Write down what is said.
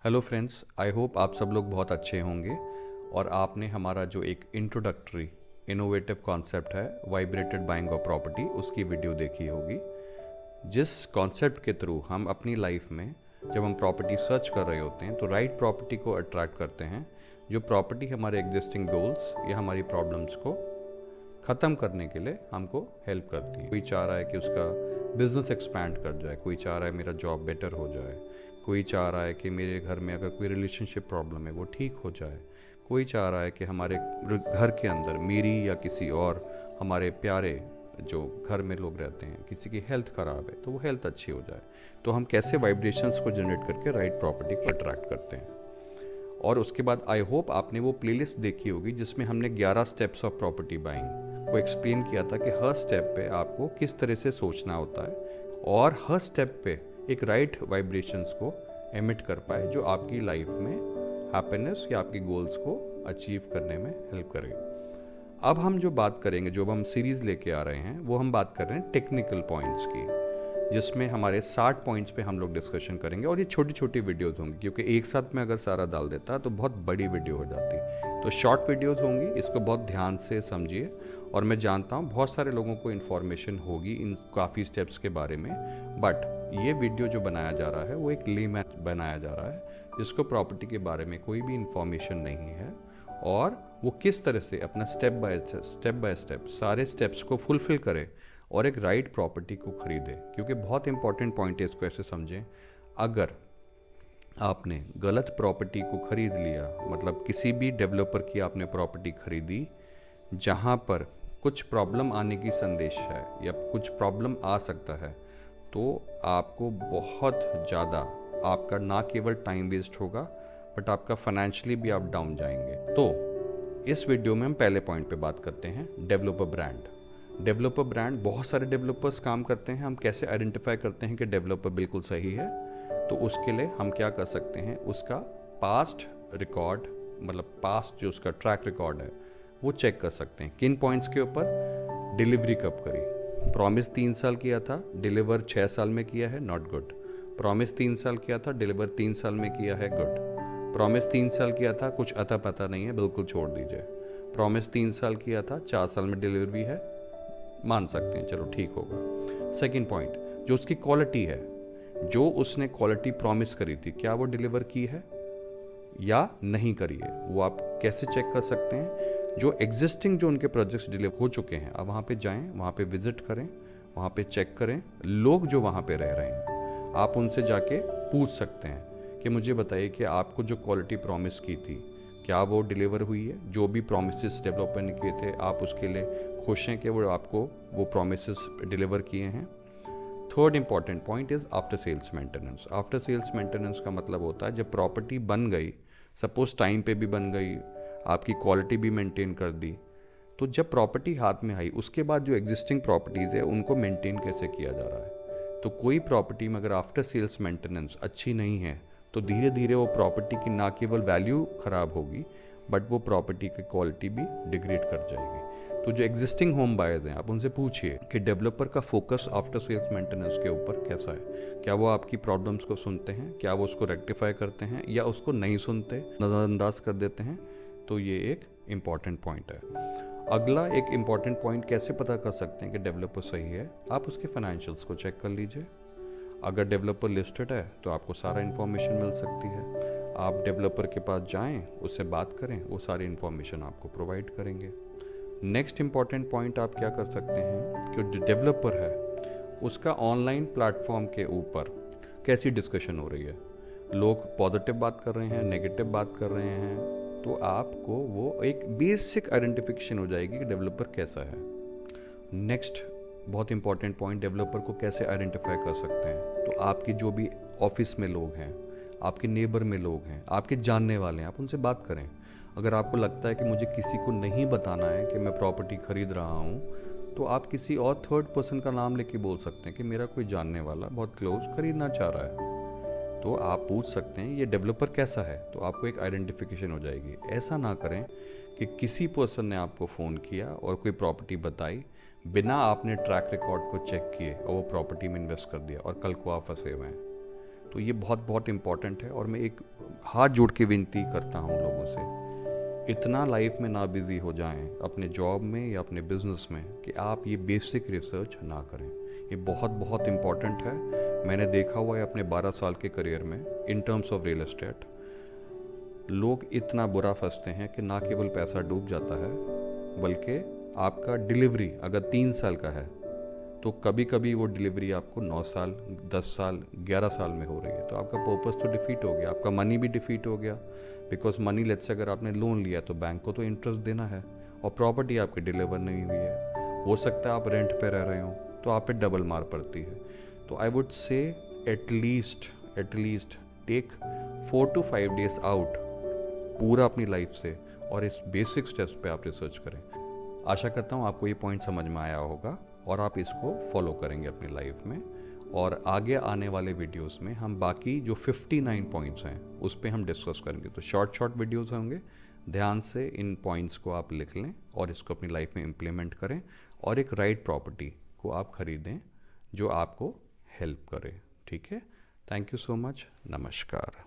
Hello friends, I hope आप सब लोग बहुत अच्छे होंगे और आपने हमारा जो एक इंट्रोडक्टरी इनोवेटिव कॉन्सेप्ट है वाइब्रेटेड बाइंग ऑफ प्रॉपर्टी उसकी वीडियो देखी होगी। जिस कॉन्सेप्ट के थ्रू हम अपनी लाइफ में जब हम प्रॉपर्टी सर्च कर रहे होते हैं तो राइट प्रॉपर्टी को अट्रैक्ट करते हैं, जो प्रॉपर्टी हमारे एग्जिस्टिंग गोल्स या हमारी प्रॉब्लम्स को ख़त्म करने के लिए हमको हेल्प करती है। कोई चाह रहा है कि उसका बिजनेस एक्सपैंड कर जाए, कोई चाह रहा है मेरा जॉब बेटर हो जाए, कोई चाह रहा है कि मेरे घर में अगर कोई रिलेशनशिप प्रॉब्लम है वो ठीक हो जाए, कोई चाह रहा है कि हमारे घर के अंदर मेरी या किसी और हमारे प्यारे जो घर में लोग रहते हैं किसी की हेल्थ ख़राब है तो वो हेल्थ अच्छी हो जाए। तो हम कैसे वाइब्रेशंस को जनरेट करके राइट प्रॉपर्टी को अट्रैक्ट करते हैं। और उसके बाद आई होप आपने वो प्लेलिस्ट देखी होगी जिसमें हमने 11 स्टेप्स ऑफ प्रॉपर्टी बाइंग को एक्सप्लेन किया था कि हर स्टेप पे आपको किस तरह से सोचना होता है और हर स्टेप पे एक राइट वाइब्रेशंस को एमिट कर पाए जो आपकी लाइफ में हैप्पीनेस या आपकी गोल्स को अचीव करने में हेल्प करे। अब हम जो बात करेंगे, जो हम सीरीज़ लेके आ रहे हैं, वो हम बात कर रहे हैं टेक्निकल पॉइंट्स की, जिसमें हमारे 60 पॉइंट्स पे हम लोग डिस्कशन करेंगे। और ये छोटी छोटी वीडियोज़ होंगी क्योंकि एक साथ में अगर सारा डाल देता तो बहुत बड़ी वीडियो हो जाती। तो शॉर्ट वीडियोज़ होंगी, इसको बहुत ध्यान से समझिए। और मैं जानता हूँ बहुत सारे लोगों को इन्फॉर्मेशन होगी इन काफ़ी स्टेप्स के बारे में, बट ये वीडियो जो बनाया जा रहा है वो एक लेमैन बनाया जा रहा है जिसको प्रॉपर्टी के बारे में कोई भी इन्फॉर्मेशन नहीं है और वो किस तरह से अपना स्टेप बाय स्टेप सारे स्टेप्स को फुलफिल करे और एक राइट प्रॉपर्टी को खरीदे। क्योंकि बहुत इंपॉर्टेंट पॉइंट है, इसको ऐसे समझें, अगर आपने गलत प्रॉपर्टी को खरीद लिया, मतलब किसी भी डेवलपर की आपने प्रॉपर्टी खरीदी जहां पर कुछ प्रॉब्लम आने की संदेश है या कुछ प्रॉब्लम आ सकता है, तो आपको बहुत ज़्यादा आपका ना केवल टाइम वेस्ट होगा बट आपका फाइनेंशियली भी आप डाउन जाएंगे। तो इस वीडियो में हम पहले पॉइंट पे बात करते हैं, डेवलपर ब्रांड। डेवलपर ब्रांड, बहुत सारे डेवलपर्स काम करते हैं। हम कैसे आइडेंटिफाई करते हैं कि डेवलपर बिल्कुल सही है? तो उसके लिए हम क्या कर सकते हैं, उसका पास्ट रिकॉर्ड, मतलब पास्ट जो उसका ट्रैक रिकॉर्ड है वो चेक कर सकते हैं। किन पॉइंट्स के ऊपर? डिलीवरी कब करी, प्रॉमिस 3 साल किया था, डिलीवर 6 साल में किया है, नॉट गुड। प्रॉमिस 3 साल किया था, डिलीवर 3 साल में किया है, गुड। प्रॉमिस 3 साल किया था, कुछ अता पता नहीं है, बिल्कुल छोड़ दीजिए। प्रॉमिस 3 साल किया था, 4 साल में डिलीवरी है, मान सकते हैं, चलो ठीक होगा। सेकंड पॉइंट, जो उसकी क्वालिटी है, जो उसने क्वालिटी प्रॉमिस करी थी, क्या वो डिलीवर की है या नहीं करी है, वो आप कैसे चेक कर सकते हैं? जो एग्जिस्टिंग जो उनके प्रोजेक्ट्स डिलीवर हो चुके हैं, आप वहाँ पे जाएं, वहाँ पे विजिट करें, वहाँ पे चेक करें। लोग जो वहाँ पे रह रहे हैं, आप उनसे जाके पूछ सकते हैं कि मुझे बताइए कि आपको जो क्वालिटी प्रॉमिस की थी क्या वो डिलीवर हुई है? जो भी प्रोमिसेस डेवलपर ने किए थे, आप उसके लिए खुश हैं कि वो आपको वो प्रोमिसेस डिलीवर किए हैं? Third important point is after sales maintenance. After sales maintenance का मतलब होता है जब प्रॉपर्टी बन गई, सपोज टाइम पे भी बन गई, आपकी क्वालिटी भी मेंटेन कर दी, तो जब प्रॉपर्टी हाथ में आई उसके बाद जो एग्जिस्टिंग प्रॉपर्टीज़ है उनको मेंटेन कैसे किया जा रहा है? तो कोई प्रॉपर्टी में अगर आफ्टर सेल्स मेंटेनेंस अच्छी नहीं है तो धीरे धीरे वो प्रॉपर्टी की ना केवल वैल्यू खराब होगी बट वो प्रॉपर्टी की क्वालिटी भी डिग्रेड कर जाएगी। तो जो एग्जिस्टिंग होम बायर्स हैं, आप उनसे पूछिए कि डेवलपर का फोकस आफ्टर सेल्स मेंटेनेंस के ऊपर कैसा है। क्या वो आपकी प्रॉब्लम्स को सुनते हैं, क्या वो उसको रेक्टिफाई करते हैं, या उसको नहीं सुनते, नज़रअंदाज कर देते हैं? तो ये एक इम्पॉर्टेंट पॉइंट है। अगला एक इम्पॉर्टेंट पॉइंट कैसे पता कर सकते हैं कि डेवलपर सही है? आप उसके फाइनेंशियल्स को चेक कर लीजिए। अगर डेवलपर लिस्टेड है तो आपको सारा इन्फॉर्मेशन मिल सकती है। आप डेवलपर के पास जाएं, उससे बात करें, वो सारी इन्फॉर्मेशन आपको प्रोवाइड करेंगे। नेक्स्ट इम्पॉर्टेंट पॉइंट आप क्या कर सकते हैं कि जो डेवलपर है उसका ऑनलाइन प्लेटफॉर्म के ऊपर कैसी डिस्कशन हो रही है। लोग पॉजिटिव बात कर रहे हैं, नेगेटिव बात कर रहे हैं, तो आपको वो एक बेसिक आइडेंटिफिकेशन हो जाएगी कि डेवलपर कैसा है। नेक्स्ट बहुत इंपॉर्टेंट पॉइंट, डेवलपर को कैसे आइडेंटिफाई कर सकते हैं? तो आपके जो भी ऑफिस में लोग हैं, आपके नेबर में लोग हैं, आपके जानने वाले हैं, आप उनसे बात करें। अगर आपको लगता है कि मुझे किसी को नहीं बताना है कि मैं प्रॉपर्टी खरीद रहा हूँ, तो आप किसी और थर्ड पर्सन का नाम लेके बोल सकते हैं कि मेरा कोई जानने वाला बहुत क्लोज खरीदना चाह रहा है। तो आप पूछ सकते हैं ये डेवलपर कैसा है, तो आपको एक आइडेंटिफिकेशन हो जाएगी। ऐसा ना करें कि किसी पर्सन ने आपको फ़ोन किया और कोई प्रॉपर्टी बताई, बिना आपने ट्रैक रिकॉर्ड को चेक किए और वो प्रॉपर्टी में इन्वेस्ट कर दिया और कल को आप फंसे हुए हैं। तो ये बहुत बहुत इम्पॉर्टेंट है। और मैं एक हाथ जोड़ के विनती करता हूँ लोगों से, इतना लाइफ में ना बिजी हो जाएं अपने जॉब में या अपने बिजनेस में कि आप ये बेसिक रिसर्च ना करें। ये बहुत बहुत इम्पॉर्टेंट है। मैंने देखा हुआ है अपने 12 साल के करियर में in terms of real estate, लोग इतना बुरा फंसते हैं कि ना केवल पैसा डूब जाता है बल्कि आपका डिलीवरी अगर 3 साल का है तो कभी कभी वो डिलीवरी आपको 9 साल, 10 साल, 11 साल में हो रही है। तो आपका पर्पस तो डिफीट हो गया, आपका मनी भी डिफीट हो गया। बिकॉज मनी, लेट्स से अगर आपने लोन लिया तो बैंक को तो इंटरेस्ट देना है, और प्रॉपर्टी आपकी डिलीवर नहीं हुई है, हो सकता है आप रेंट पे रह रहे हो, तो आप पे डबल मार पड़ती है। तो I would say at least take 4 to 5 days out पूरा अपनी लाइफ से, और इस बेसिक स्टेप्स पे आप रिसर्च करें। आशा करता हूँ आपको ये पॉइंट समझ में आया होगा और आप इसको फॉलो करेंगे अपनी लाइफ में। और आगे आने वाले वीडियोस में हम बाकी जो 59 पॉइंट्स हैं उस पर हम डिस्कस करेंगे। तो शॉर्ट वीडियोस होंगे, ध्यान से इन पॉइंट्स को आप लिख लें और इसको अपनी लाइफ में इम्प्लीमेंट करें, और एक राइट प्रॉपर्टी को आप खरीदें जो आपको हेल्प करे। ठीक है, थैंक यू सो मच, नमस्कार।